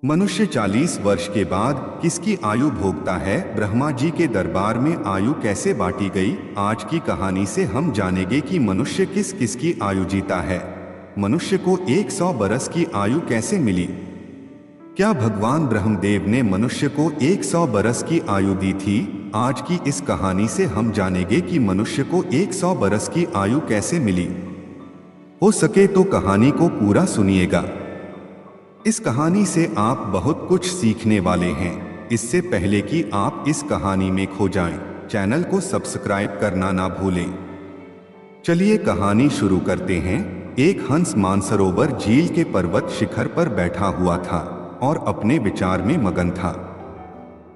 मनुष्य 40 वर्ष के बाद किसकी आयु भोगता है? ब्रह्मा जी के दरबार में आयु कैसे बांटी गई? आज की कहानी से हम जानेंगे कि मनुष्य किस किस की आयु जीता है। मनुष्य को 100 बरस की आयु कैसे मिली? क्या भगवान ब्रह्मदेव ने मनुष्य को 100 बरस की आयु दी थी? आज की इस कहानी से हम जानेंगे कि मनुष्य को 100 बरस की आयु कैसे मिली। हो सके तो कहानी को पूरा सुनिएगा। इस कहानी से आप बहुत कुछ सीखने वाले हैं। इससे पहले कि आप इस कहानी में खो जाएं, चैनल को सब्सक्राइब करना ना भूलें। चलिए कहानी शुरू करते हैं। एक हंस मानसरोवर झील के पर्वत शिखर पर बैठा हुआ था और अपने विचार में मगन था।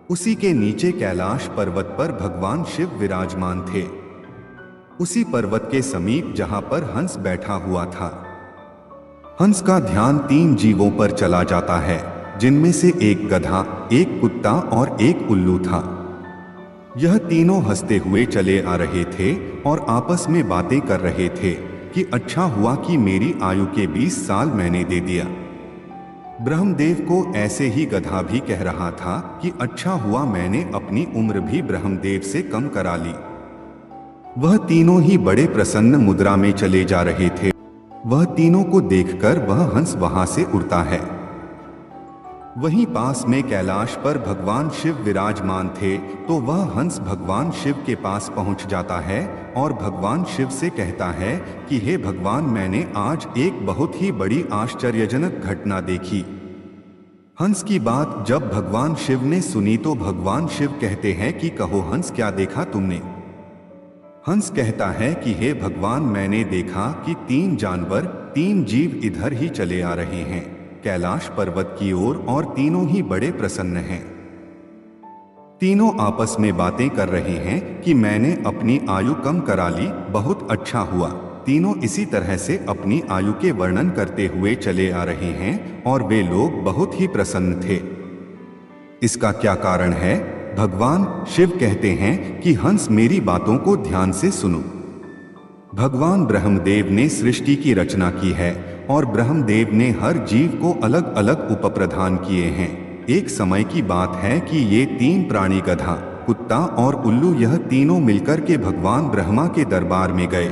उसी के नीचे कैलाश पर्वत पर भगवान शिव विराजमान थे। उसी पर्वत के समीप जहां पर हंस बैठा हुआ था। हंस का ध्यान 3 जीवों पर चला जाता है, जिनमें से एक गधा, एक कुत्ता और एक उल्लू था। यह तीनों हंसते हुए चले आ रहे थे और आपस में बातें कर रहे थे कि अच्छा हुआ कि मेरी आयु के 20 साल मैंने दे दिया। ब्रह्मदेव को ऐसे ही गधा भी कह रहा था कि अच्छा हुआ मैंने अपनी उम्र भी ब्रह्मदेव से कम करा ली। वह तीनों ही बड़े प्रसन्न मुद्रा में चले जा रहे थे। वह तीनों को देखकर वह हंस वहां से उड़ता है। वहीं पास में कैलाश पर भगवान शिव विराजमान थे, तो वह हंस भगवान शिव के पास पहुंच जाता है और भगवान शिव से कहता है कि हे भगवान, मैंने आज एक बहुत ही बड़ी आश्चर्यजनक घटना देखी। हंस की बात जब भगवान शिव ने सुनी तो भगवान शिव कहते हैं कि कहो हंस, क्या देखा तुमने? हंस कहता है कि हे भगवान, मैंने देखा कि 3 जानवर, 3 जीव इधर ही चले आ रहे हैं कैलाश पर्वत की ओर और तीनों ही बड़े प्रसन्न हैं। तीनों आपस में बातें कर रहे हैं कि मैंने अपनी आयु कम करा ली, बहुत अच्छा हुआ। तीनों इसी तरह से अपनी आयु के वर्णन करते हुए चले आ रहे हैं और वे लोग बहुत ही प्रसन्न थे। इसका क्या कारण है? भगवान शिव कहते हैं कि हंस, मेरी बातों को ध्यान से सुनो। भगवान ब्रह्मदेव ने सृष्टि की रचना की है और ब्रह्मदेव ने हर जीव को अलग अलग उपप्रधान किए हैं। एक समय की बात है कि ये 3 प्राणी, गधा, कुत्ता और उल्लू, यह तीनों मिलकर के भगवान ब्रह्मा के दरबार में गए।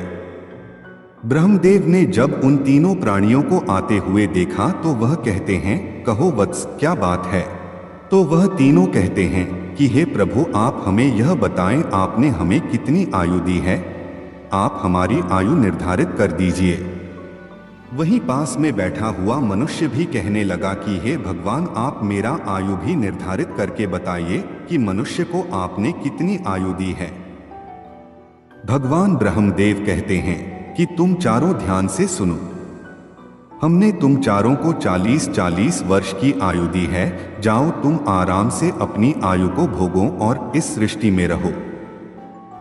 ब्रह्मदेव ने जब उन तीनों प्राणियों को आते हुए देखा तो वह कहते हैं, कहो वत्स, क्या बात है? तो वह तीनों कहते हैं कि हे प्रभु, आप हमें यह बताएं, आपने हमें कितनी आयु दी है? आप हमारी आयु निर्धारित कर दीजिए। वहीं पास में बैठा हुआ मनुष्य भी कहने लगा कि हे भगवान, आप मेरा आयु भी निर्धारित करके बताइए कि मनुष्य को आपने कितनी आयु दी है। भगवान ब्रह्मदेव कहते हैं कि तुम चारों ध्यान से सुनो। हमने तुम चारों को 40-40 वर्ष की आयु दी है। जाओ, तुम आराम से अपनी आयु को भोगो और इस सृष्टि में रहो।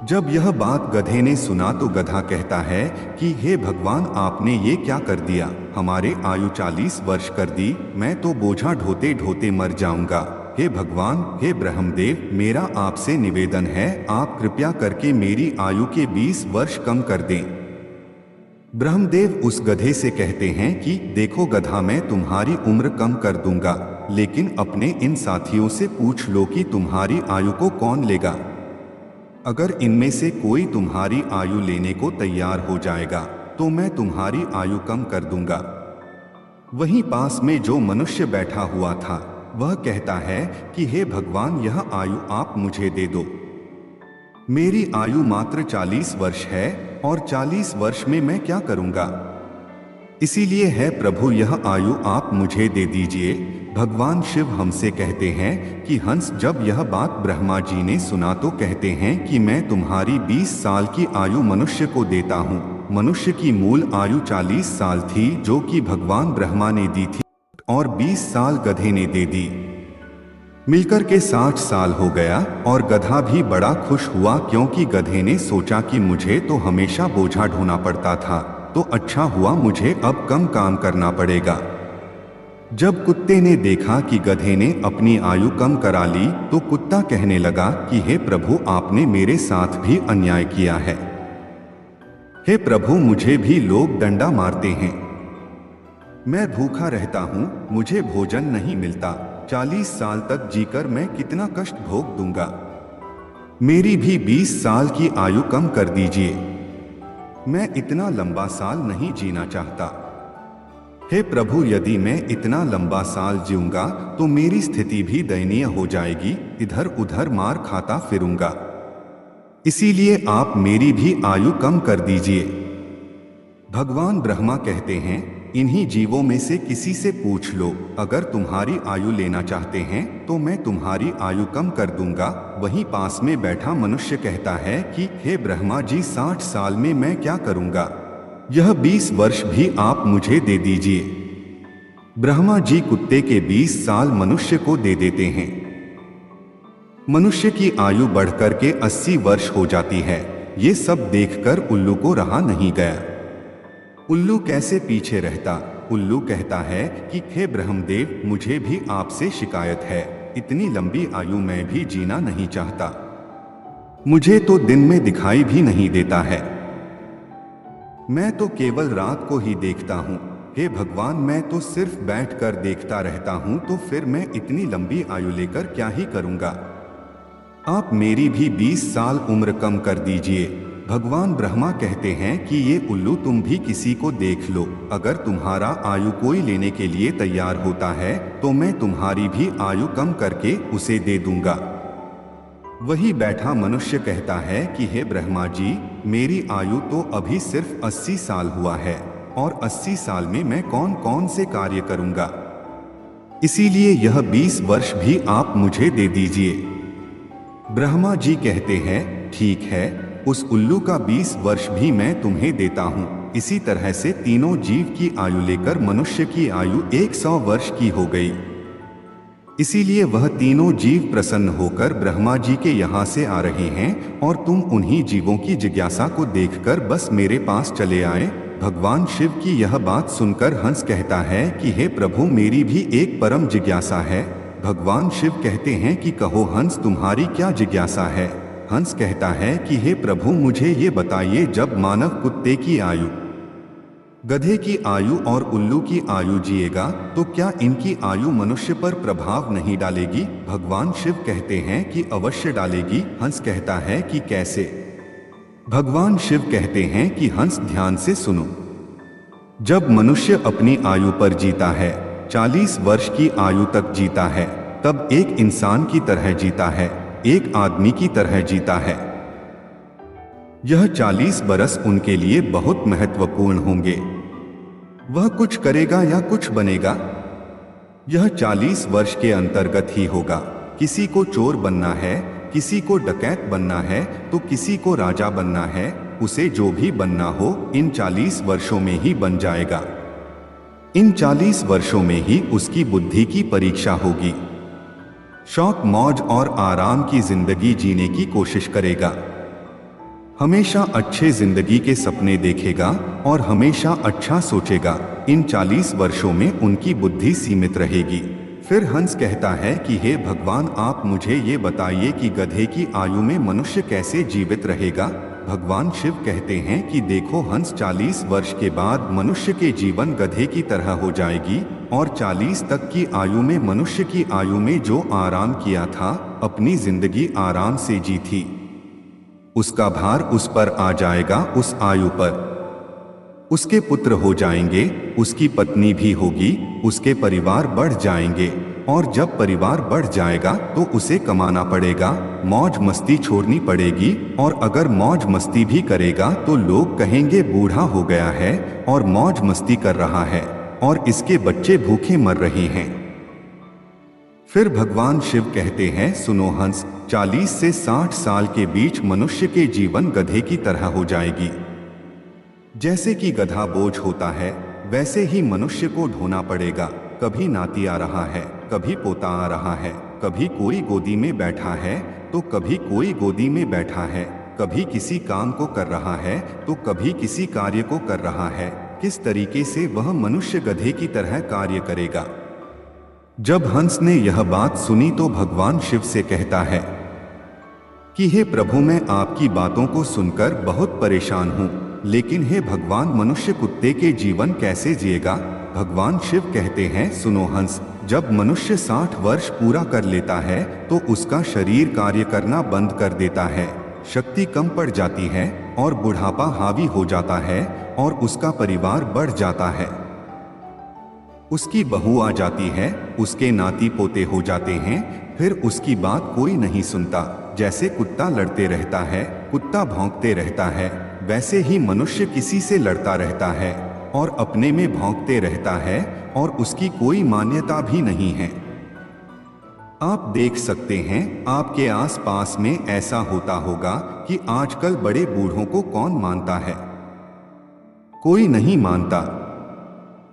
जब यह बात गधे ने सुना तो गधा कहता है कि हे भगवान, आपने ये क्या कर दिया? हमारे आयु 40 वर्ष कर दी, मैं तो बोझा ढोते ढोते मर जाऊंगा। हे भगवान, हे ब्रह्मदेव, मेरा आपसे निवेदन है, आप कृपया करके मेरी आयु के 20 वर्ष कम कर दें। ब्रह्मदेव उस गधे से कहते हैं कि देखो गधा, मैं तुम्हारी उम्र कम कर दूंगा, लेकिन अपने इन साथियों से पूछ लो कि तुम्हारी आयु को कौन लेगा। अगर इनमें से कोई तुम्हारी आयु लेने को तैयार हो जाएगा तो मैं तुम्हारी आयु कम कर दूंगा। वहीं पास में जो मनुष्य बैठा हुआ था वह कहता है कि हे भगवान, यह आयु आप मुझे दे दो। मेरी आयु मात्र 40 वर्ष है और 40 वर्ष में मैं क्या करूंगा? इसीलिए है प्रभु, यह आयु आप मुझे दे दीजिए। भगवान शिव हमसे कहते हैं कि हंस, जब यह बात ब्रह्मा जी ने सुना तो कहते हैं कि मैं तुम्हारी 20 साल की आयु मनुष्य को देता हूँ। मनुष्य की मूल आयु 40 साल थी जो कि भगवान ब्रह्मा ने दी थी और 20 साल गधे ने दे दी। मिलकर के 60 साल हो गया और गधा भी बड़ा खुश हुआ, क्योंकि गधे ने सोचा कि मुझे तो हमेशा बोझा ढोना पड़ता था, तो अच्छा हुआ मुझे अब कम काम करना पड़ेगा। जब कुत्ते ने देखा कि गधे ने अपनी आयु कम करा ली तो कुत्ता कहने लगा कि हे प्रभु, आपने मेरे साथ भी अन्याय किया है। हे प्रभु, मुझे भी लोग डंडा मारते हैं। मैं भूखा रहता हूँ, मुझे भोजन नहीं मिलता। 40 साल तक जीकर मैं कितना कष्ट भोग दूंगा। मेरी भी 20 साल की आयु कम कर दीजिए। मैं इतना लंबा साल नहीं जीना चाहता। हे प्रभु, यदि मैं इतना लंबा साल जीऊंगा तो मेरी स्थिति भी दयनीय हो जाएगी, इधर उधर मार खाता फिरूंगा। इसीलिए आप मेरी भी आयु कम कर दीजिए। भगवान ब्रह्मा कहते हैं, इन्हीं जीवों में से किसी से पूछ लो, अगर तुम्हारी आयु लेना चाहते हैं तो मैं तुम्हारी आयु कम कर दूंगा। वहीं पास में बैठा मनुष्य कहता है कि हे ब्रह्मा जी, 60 साल में मैं क्या करूंगा, यह 20 वर्ष भी आप मुझे दे दीजिए। ब्रह्मा जी कुत्ते के 20 साल मनुष्य को दे देते हैं। मनुष्य की आयु बढ़कर के 80 वर्ष हो जाती है। ये सब देखकर उल्लू को रहा नहीं गया। उल्लू कैसे पीछे रहता। उल्लू कहता है कि हे ब्रह्मदेव, मुझे भी आपसे शिकायत है। इतनी लंबी आयु मैं भी जीना नहीं चाहता। मुझे तो दिन में दिखाई भी नहीं देता है। मैं तो केवल रात को ही देखता हूँ। हे भगवान, मैं तो सिर्फ बैठकर देखता रहता हूँ, तो फिर मैं इतनी लंबी आयु लेकर क्या ही करूँगा। आप मेरी भी 20 साल उम्र कम कर दीजिए। भगवान ब्रह्मा कहते हैं कि ये उल्लू, तुम भी किसी को देख लो, अगर तुम्हारा आयु कोई लेने के लिए तैयार होता है तो मैं तुम्हारी भी आयु कम करके उसे दे दूंगा। वही बैठा मनुष्य कहता है कि हे ब्रह्मा जी, मेरी आयु तो अभी सिर्फ 80 साल हुआ है और 80 साल में मैं कौन कौन से कार्य करूंगा। इसीलिए यह 20 वर्ष भी आप मुझे दे दीजिए। ब्रह्मा जी कहते हैं, ठीक है, उस उल्लू का 20 वर्ष भी मैं तुम्हें देता हूँ। इसी तरह से तीनों जीव की आयु लेकर मनुष्य की आयु 100 वर्ष की हो गई। इसीलिए वह तीनों जीव प्रसन्न होकर ब्रह्मा जी के यहाँ से आ रहे हैं और तुम उन्हीं जीवों की जिज्ञासा को देखकर बस मेरे पास चले आए। भगवान शिव की यह बात सुनकर हंस कहता है कि हे प्रभु, मेरी भी एक परम जिज्ञासा है। भगवान शिव कहते हैं कि कहो हंस, तुम्हारी क्या जिज्ञासा है। हंस कहता है कि हे प्रभु, मुझे ये बताइए, जब मानव कुत्ते की आयु, गधे की आयु और उल्लू की आयु जिएगा तो क्या इनकी आयु मनुष्य पर प्रभाव नहीं डालेगी। भगवान शिव कहते हैं कि अवश्य डालेगी। हंस कहता है कि कैसे। भगवान शिव कहते हैं कि हंस, ध्यान से सुनो। जब मनुष्य अपनी आयु पर जीता है, 40 वर्ष की आयु तक जीता है, तब एक इंसान की तरह जीता है, एक आदमी की तरह जीता है। यह 40 बरस उनके लिए बहुत महत्वपूर्ण होंगे। वह कुछ करेगा या कुछ बनेगा, यह 40 वर्ष के अंतर्गत ही होगा। किसी को चोर बनना है, किसी को डकैत बनना है, तो किसी को राजा बनना है। उसे जो भी बनना हो इन 40 वर्षों में ही बन जाएगा। इन 40 वर्षों में ही उसकी बुद्धि की परीक्षा होगी। शौक, मौज और आराम की जिंदगी जीने की कोशिश करेगा। हमेशा अच्छे जिंदगी के सपने देखेगा और हमेशा अच्छा सोचेगा। इन 40 वर्षों में उनकी बुद्धि सीमित रहेगी। फिर हंस कहता है कि हे भगवान, आप मुझे ये बताइए कि गधे की आयु में मनुष्य कैसे जीवित रहेगा। भगवान शिव कहते हैं कि देखो हंस, 40 वर्ष के बाद मनुष्य के जीवन गधे की तरह हो जाएगी और 40 तक की आयु में मनुष्य की आयु में जो आराम किया था, अपनी जिंदगी आराम से जी थी, उसका भार उस पर आ जाएगा। उस आयु पर उसके पुत्र हो जाएंगे, उसकी पत्नी भी होगी, उसके परिवार बढ़ जाएंगे और जब परिवार बढ़ जाएगा तो उसे कमाना पड़ेगा, मौज मस्ती छोड़नी पड़ेगी। और अगर मौज मस्ती भी करेगा तो लोग कहेंगे बूढ़ा हो गया है और मौज मस्ती कर रहा है और इसके बच्चे भूखे मर रहे हैं। फिर भगवान शिव कहते हैं, सुनो हंस, 40 से 60 साल के बीच मनुष्य के जीवन गधे की तरह हो जाएगी। जैसे कि गधा बोझ होता है, वैसे ही मनुष्य को ढोना पड़ेगा। कभी नाती आ रहा है, कभी पोता आ रहा है, कभी कोई गोदी में बैठा है तो कभी कोई गोदी में बैठा है, कभी किसी काम को कर रहा है तो कभी किसी कार्य को कर रहा है। किस तरीके से वह मनुष्य गधे की तरह कार्य करेगा। जब हंस ने यह बात सुनी तो भगवान शिव से कहता है कि हे प्रभु, मैं आपकी बातों को सुनकर बहुत परेशान हूँ, लेकिन हे भगवान, मनुष्य कुत्ते के जीवन कैसे जिएगा। भगवान शिव कहते हैं, सुनो हंस, जब मनुष्य 60 वर्ष पूरा कर लेता है तो उसका शरीर कार्य करना बंद कर देता है, शक्ति कम पड़ जाती है और बुढ़ापा हावी हो जाता है और उसका परिवार बढ़ जाता है। उसकी बहू आ जाती है, उसके नाती पोते हो जाते हैं, फिर उसकी बात कोई नहीं सुनता। जैसे कुत्ता लड़ते रहता है, कुत्ता भौंकते रहता है, वैसे ही मनुष्य किसी से लड़ता रहता है और अपने में भौंकते रहता है और उसकी कोई मान्यता भी नहीं है। आप देख सकते हैं, आपके आसपास में ऐसा होता होगा कि आजकल बड़े बूढ़ों को कौन मानता है? कोई नहीं मानता।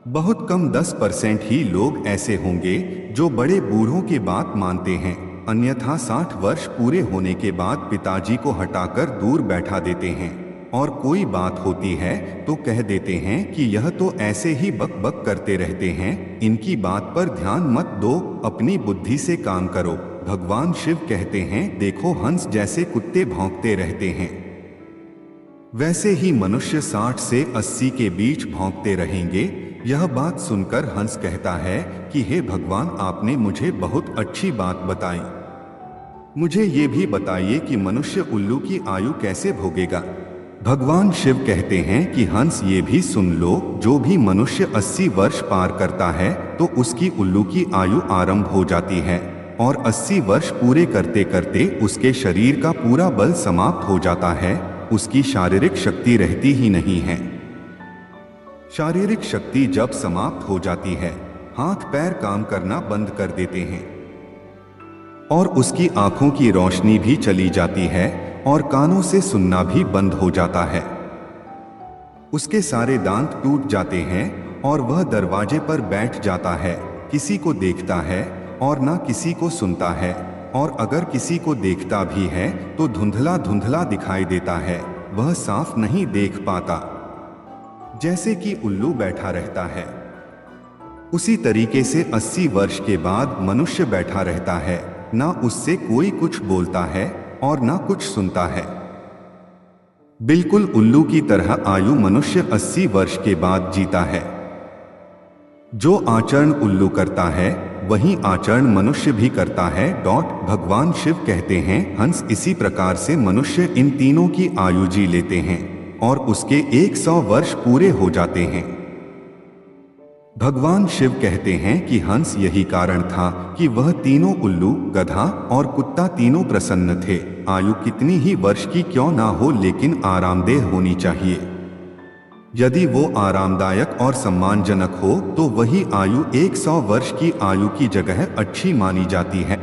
बहुत कम 10% ही लोग ऐसे होंगे जो बड़े बूढ़ों की बात मानते हैं, अन्यथा 60 वर्ष पूरे होने के बाद पिताजी को हटाकर दूर बैठा देते हैं और कोई बात होती है तो कह देते हैं कि यह तो ऐसे ही बक बक करते रहते हैं, इनकी बात पर ध्यान मत दो, अपनी बुद्धि से काम करो। भगवान शिव कहते हैं, देखो हंस जैसे कुत्ते भौंकते रहते हैं, वैसे ही मनुष्य 60 से 80 के बीच भौंकते रहेंगे। यह बात सुनकर हंस कहता है कि हे भगवान, आपने मुझे बहुत अच्छी बात बताई, मुझे ये भी बताइए कि मनुष्य उल्लू की आयु कैसे भोगेगा। भगवान शिव कहते हैं कि हंस, ये भी सुन लो, जो भी मनुष्य 80 वर्ष पार करता है तो उसकी उल्लू की आयु आरंभ हो जाती है और 80 वर्ष पूरे करते करते उसके शरीर का पूरा बल समाप्त हो जाता है, उसकी शारीरिक शक्ति रहती ही नहीं है। शारीरिक शक्ति जब समाप्त हो जाती है, हाथ पैर काम करना बंद कर देते हैं और उसकी आंखों की रोशनी भी चली जाती है और कानों से सुनना भी बंद हो जाता है। उसके सारे दांत टूट जाते हैं और वह दरवाजे पर बैठ जाता है, किसी को देखता है और ना किसी को सुनता है, और अगर किसी को देखता भी है तो धुंधला धुंधला दिखाई देता है, वह साफ नहीं देख पाता, जैसे कि उल्लू बैठा रहता है। उसी तरीके से 80 वर्ष के बाद मनुष्य बैठा रहता है, ना उससे कोई कुछ बोलता है और ना कुछ सुनता है। बिल्कुल उल्लू की तरह आयु मनुष्य 80 वर्ष के बाद जीता है। जो आचरण उल्लू करता है वही आचरण मनुष्य भी करता है। भगवान शिव कहते हैं, हंस, इसी प्रकार से मनुष्य इन तीनों की आयु जी लेते हैं और उसके 100 वर्ष पूरे हो जाते हैं। भगवान शिव कहते हैं कि हंस, यही कारण था कि वह तीनों उल्लू, गधा और कुत्ता तीनों प्रसन्न थे। आयु कितनी ही वर्ष की क्यों ना हो, लेकिन आरामदेह होनी चाहिए। यदि वो आरामदायक और सम्मानजनक हो तो वही आयु 100 वर्ष की आयु की जगह अच्छी मानी जाती है।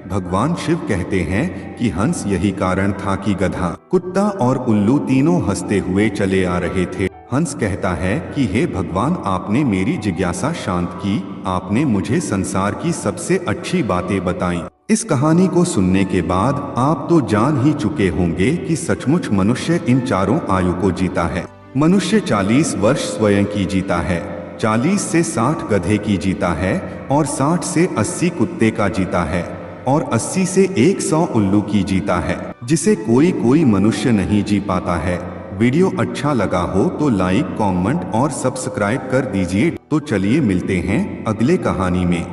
भगवान शिव कहते हैं कि हंस, यही कारण था कि गधा, कुत्ता और उल्लू तीनों हंसते हुए चले आ रहे थे। हंस कहता है कि हे भगवान, आपने मेरी जिज्ञासा शांत की, आपने मुझे संसार की सबसे अच्छी बातें बताई। इस कहानी को सुनने के बाद आप तो जान ही चुके होंगे कि सचमुच मनुष्य इन चारों आयु को जीता है। मनुष्य 40 वर्ष स्वयं की जीता है, 40 से 60 गधे की जीता है और 60 से 80 कुत्ते का जीता है और 80 से 100 उल्लू की जीता है, जिसे कोई मनुष्य नहीं जी पाता है। वीडियो अच्छा लगा हो तो लाइक, कमेंट और सब्सक्राइब कर दीजिए। तो चलिए मिलते हैं अगले कहानी में।